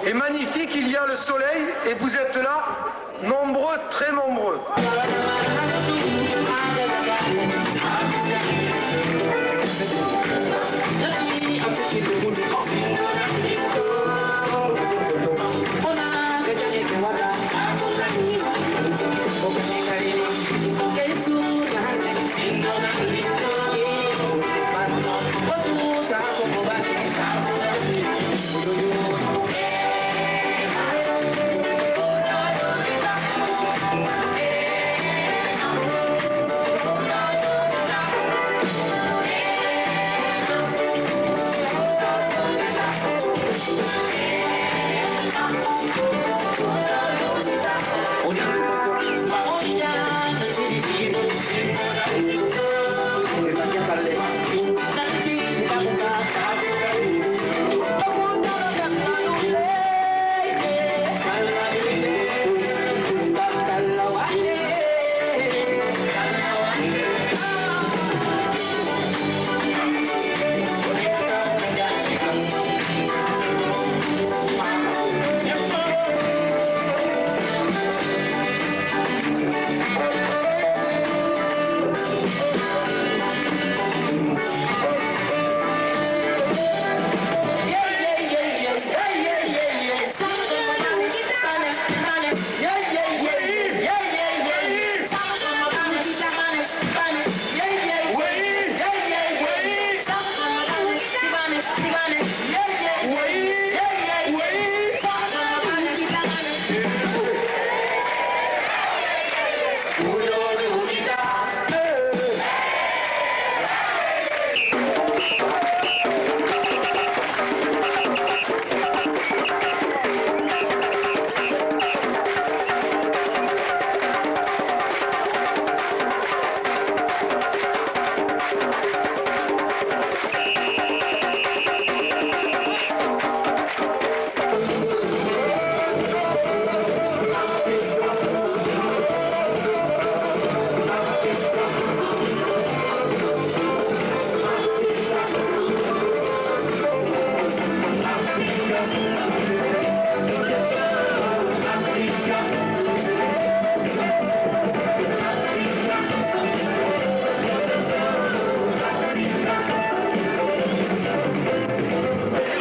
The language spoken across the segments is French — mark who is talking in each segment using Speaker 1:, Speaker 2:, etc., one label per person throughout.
Speaker 1: Et magnifique, il y a le soleil et vous êtes là, nombreux, très nombreux.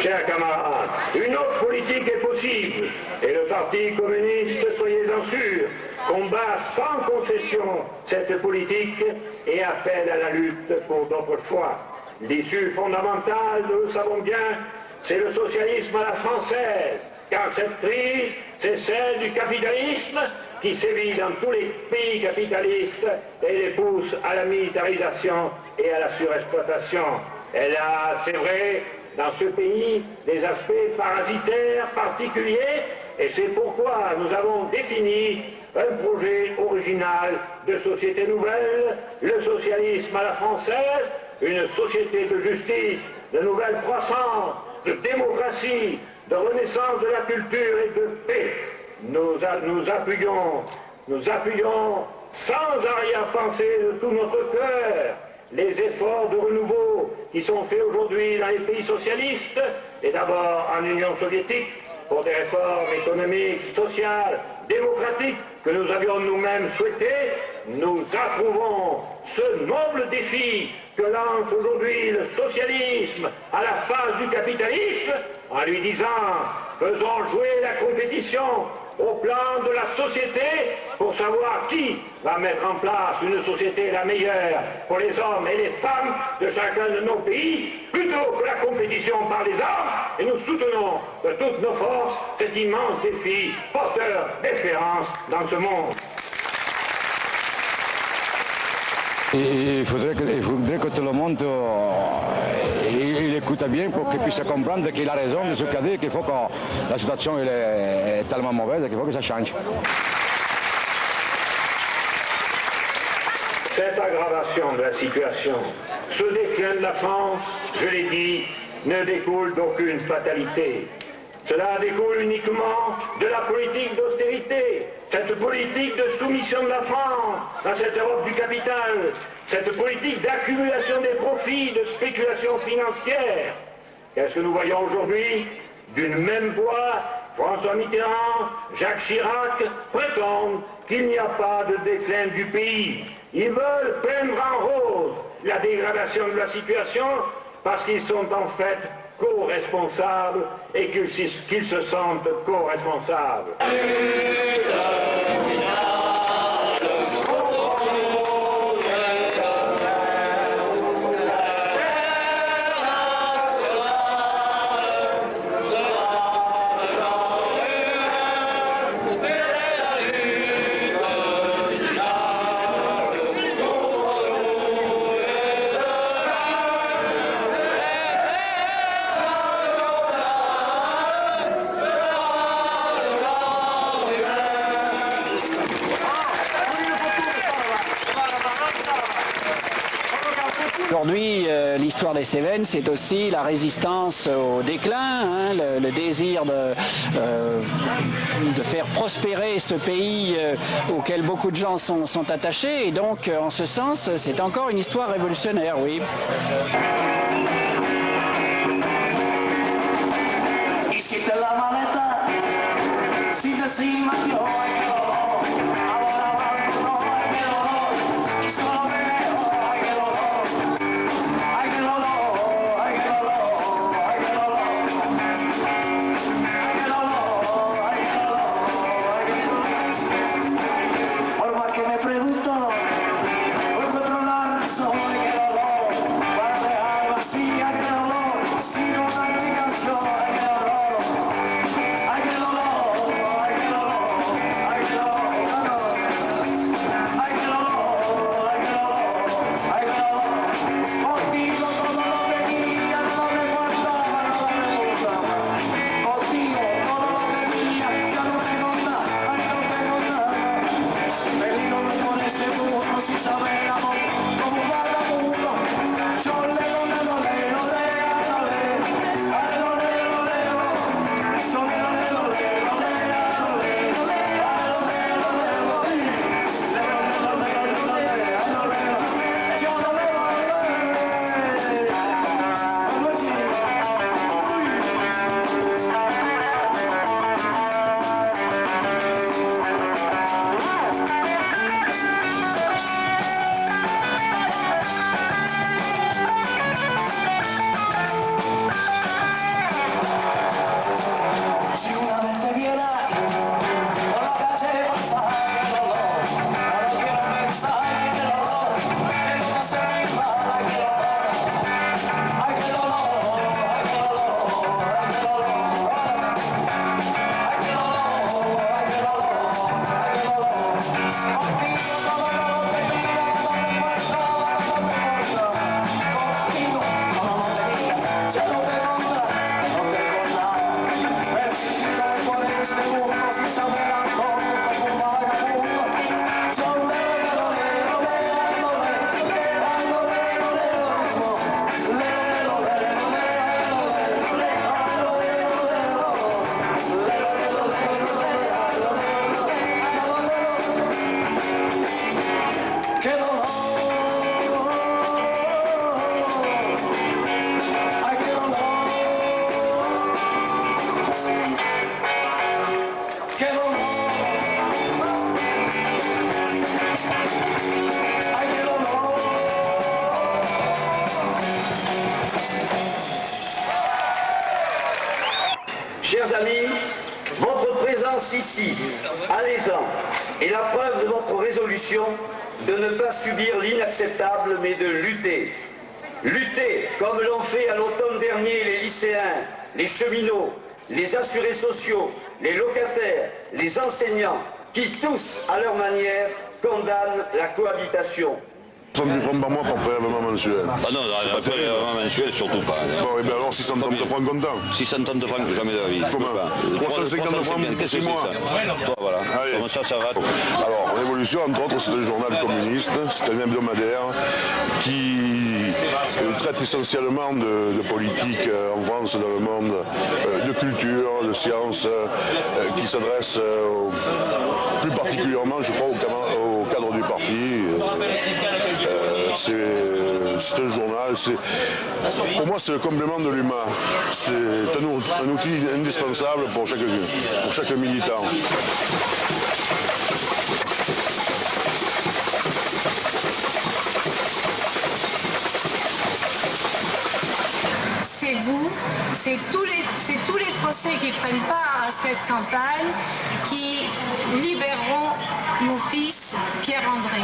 Speaker 2: Chers camarades, une autre politique est possible et le Parti communiste, soyez-en sûrs, combat sans concession cette politique et appelle à la lutte pour d'autres choix. L'issue fondamentale, nous le savons bien, c'est le socialisme à la française, car cette crise, c'est celle du capitalisme qui sévit dans tous les pays capitalistes et les pousse à la militarisation et à la surexploitation. Elle a, c'est vrai, dans ce pays, des aspects parasitaires particuliers, et c'est pourquoi nous avons défini un projet original de société nouvelle, le socialisme à la française, une société de justice, de nouvelle croissance, de démocratie, de renaissance de la culture et de paix. Nous appuyons sans arrière-pensée de tout notre cœur les efforts de renouveau qui sont faits aujourd'hui dans les pays socialistes et d'abord en Union soviétique pour des réformes économiques, sociales, démocratiques que nous avions nous-mêmes souhaitées. Nous approuvons ce noble défi que lance aujourd'hui le socialisme à la face du capitalisme en lui disant « faisons jouer la compétition au plan de la société pour savoir qui va mettre en place une société la meilleure pour les hommes et les femmes de chacun de nos pays, plutôt que la compétition par les armes, et nous soutenons de toutes nos forces cet immense défi porteur d'espérance dans ce monde. »
Speaker 3: Il faudrait que tout le monde il écoute bien pour qu'il puisse comprendre qu'il a raison de ce qu'il a dit, qu'il faut que la situation est tellement mauvaise qu'il faut que ça change.
Speaker 2: Cette aggravation de la situation, ce déclin de la France, je l'ai dit, ne découle d'aucune fatalité. Cela découle uniquement de la politique d'austérité, cette politique de soumission de la France dans cette Europe du capital, cette politique d'accumulation des profits, de spéculation financière. Qu'est-ce que nous voyons aujourd'hui? d'une même voix, François Mitterrand, Jacques Chirac prétendent qu'il n'y a pas de déclin du pays. Ils veulent peindre en rose la dégradation de la situation parce qu'ils sont en fait co-responsables et qu'ils se sentent co-responsables.
Speaker 4: Aujourd'hui, l'histoire des Cévennes, c'est aussi la résistance au déclin, hein, le désir de faire prospérer ce pays auquel beaucoup de gens sont attachés. Et donc, en ce sens, c'est encore une histoire révolutionnaire, oui.
Speaker 5: Chers amis, votre présence ici, à l'Aisan, est la preuve de votre résolution de ne pas subir l'inacceptable, mais de lutter. Lutter, comme l'ont fait à l'automne dernier les lycéens, les cheminots, les assurés sociaux, les locataires, les enseignants, qui tous, à leur manière, condamnent la cohabitation.
Speaker 6: 70 francs par mois pour prélèvement mensuel.
Speaker 7: Ah non, pas prélèvement mensuel, surtout pas.
Speaker 6: Bon, et bien alors 630 francs comptant.
Speaker 7: 630 francs, jamais de la vie.
Speaker 6: Comment 350 francs pour 6 mois.
Speaker 7: Toi, voilà.
Speaker 6: Allez.
Speaker 7: Comment ça va?
Speaker 6: Alors, Révolution, entre autres, c'est un journal communiste, c'est un hebdomadaire qui traite essentiellement de politique en France, dans le monde, de culture, de sciences, qui s'adresse plus particulièrement, je crois, au cadre du parti. c'est un journal, pour moi c'est le complément de l'humain. C'est un outil indispensable pour chaque militant.
Speaker 8: C'est vous, c'est tous les Français qui prennent part à cette campagne qui libéreront mon fils Pierre-André.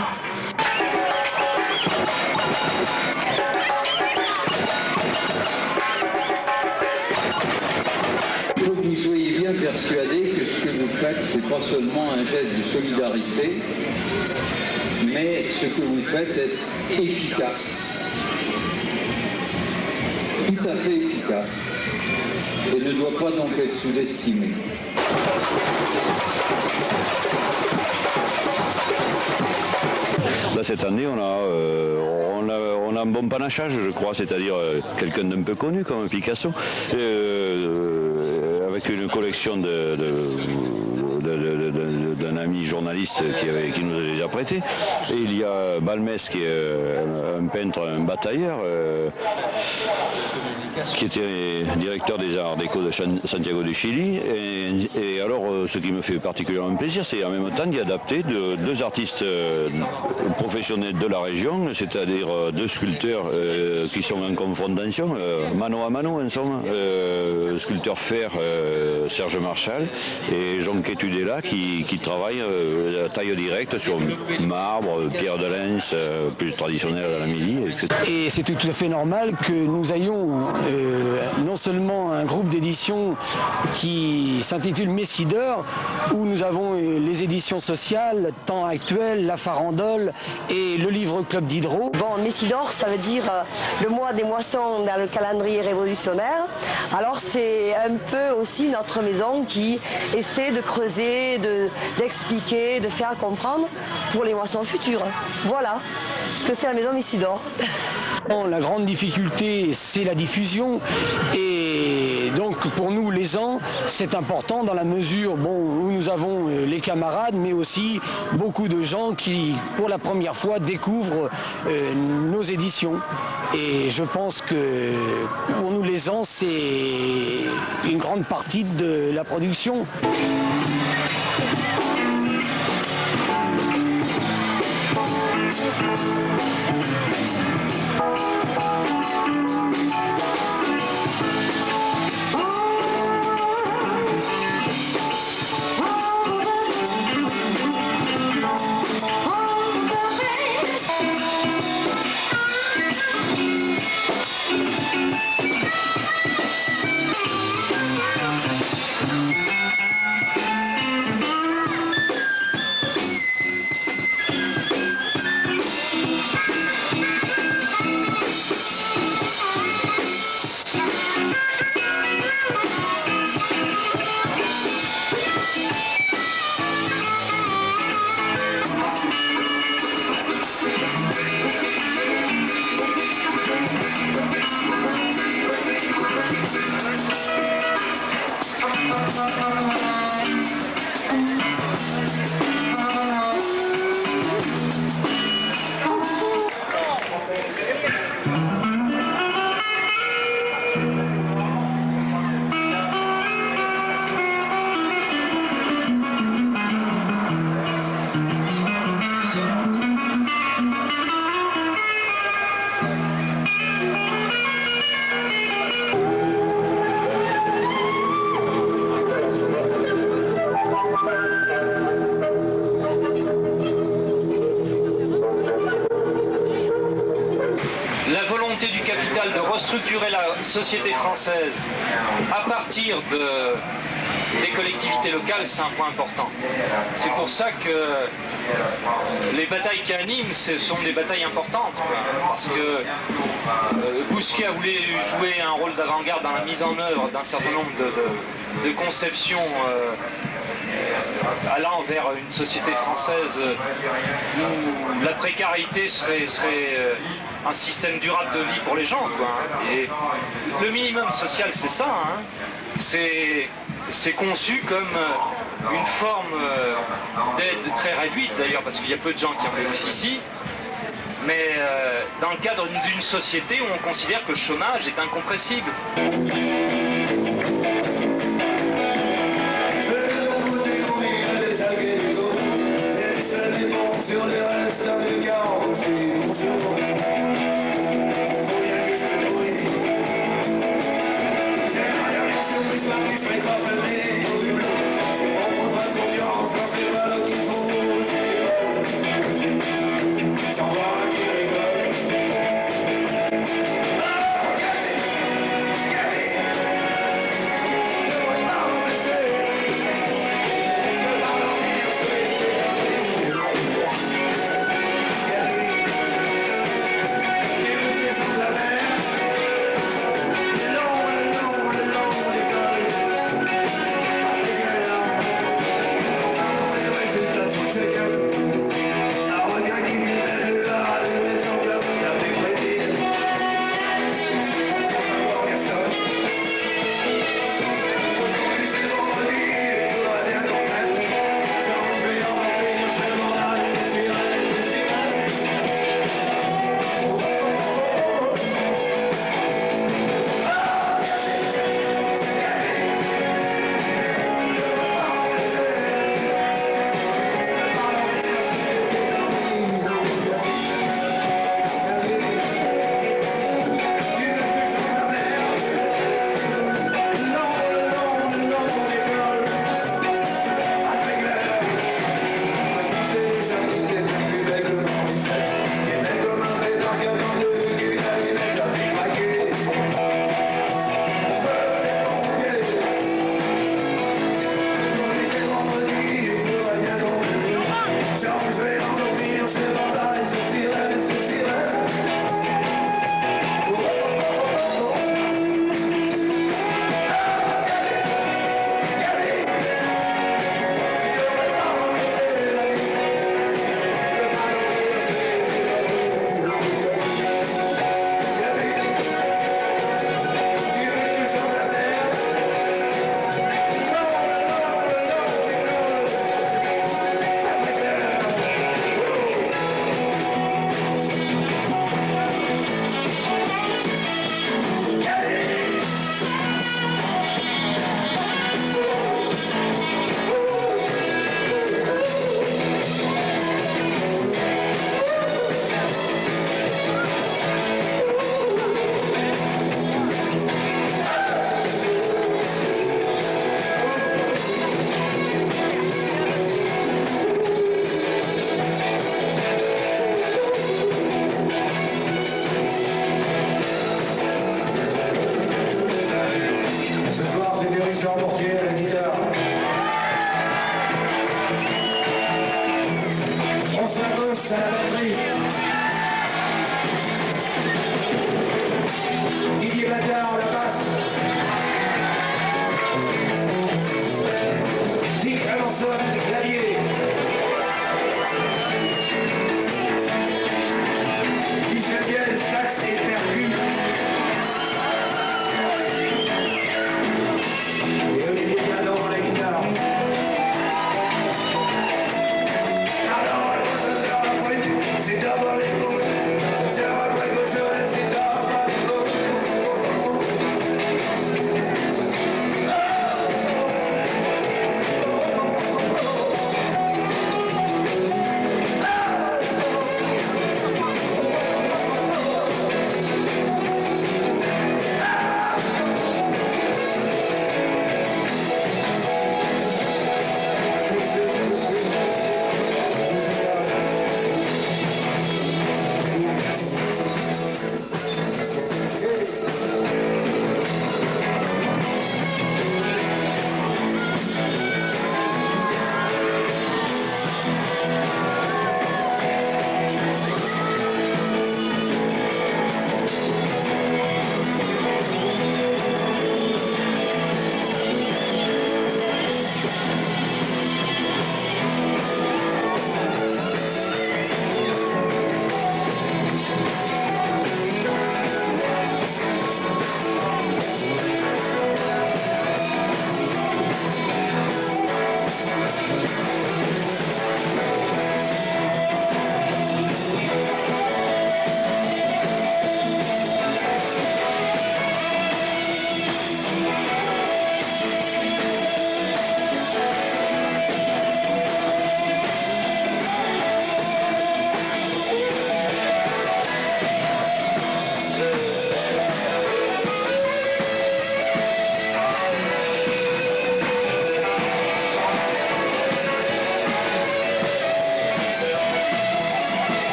Speaker 9: Il faut que vous soyez bien persuadés que ce que vous faites, ce n'est pas seulement un geste de solidarité, mais ce que vous faites est efficace. Tout à fait efficace. Et ne doit pas donc être sous-estimé.
Speaker 7: Là, cette année, on a un bon panachage, je crois, c'est-à-dire quelqu'un d'un peu connu comme Picasso, avec une collection d'un ami journaliste qui nous les a prêtés. Et il y a Balmès qui est un peintre, un batailleur, qui était directeur des arts déco de Santiago du Chili. Et alors, ce qui me fait particulièrement plaisir, c'est en même temps d'y adapter deux artistes professionnels de la région, c'est-à-dire deux sculpteurs qui sont en confrontation, mano à mano en somme, sculpteur fer Serge Marchal et Jonquet Tudela qui travaillent à taille directe sur marbre, pierre de lens, plus traditionnelle à la Midi, etc.
Speaker 10: Et c'est tout à fait normal que nous ayons non seulement un groupe d'édition qui s'intitule Messidor, où nous avons les éditions sociales, Temps Actuel, La Farandole et le livre Club d'Hydro.
Speaker 11: Bon, Messidor, ça veut dire le mois des moissons dans le calendrier révolutionnaire. Alors c'est un peu aussi notre maison qui essaie de creuser, d'expliquer, de faire comprendre pour les moissons futures. Voilà ce que c'est la maison Messidor.
Speaker 10: La grande difficulté, c'est la diffusion, et donc pour nous les ans, c'est important dans la mesure où nous avons les camarades, mais aussi beaucoup de gens qui, pour la première fois, découvrent nos éditions. Et je pense que pour nous les ans, c'est une grande partie de la production.
Speaker 12: Structurer la société française à partir des collectivités locales, c'est un point important. C'est pour ça que les batailles qui animent, ce sont des batailles importantes, parce que Bousquet a voulu jouer un rôle d'avant-garde dans la mise en œuvre d'un certain nombre de conceptions allant vers une société française où la précarité serait un système durable de vie pour les gens, quoi, hein. Et le minimum social, c'est ça, hein. C'est conçu comme une forme d'aide très réduite d'ailleurs, parce qu'il y a peu de gens qui en bénéficient, mais dans le cadre d'une société où on considère que le chômage est incompressible.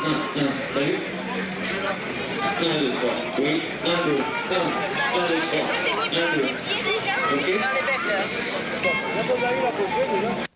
Speaker 13: T'as vu 1, 2, 3. Oui, 1, 2, 1, 2, 3. 1, 2. Ok.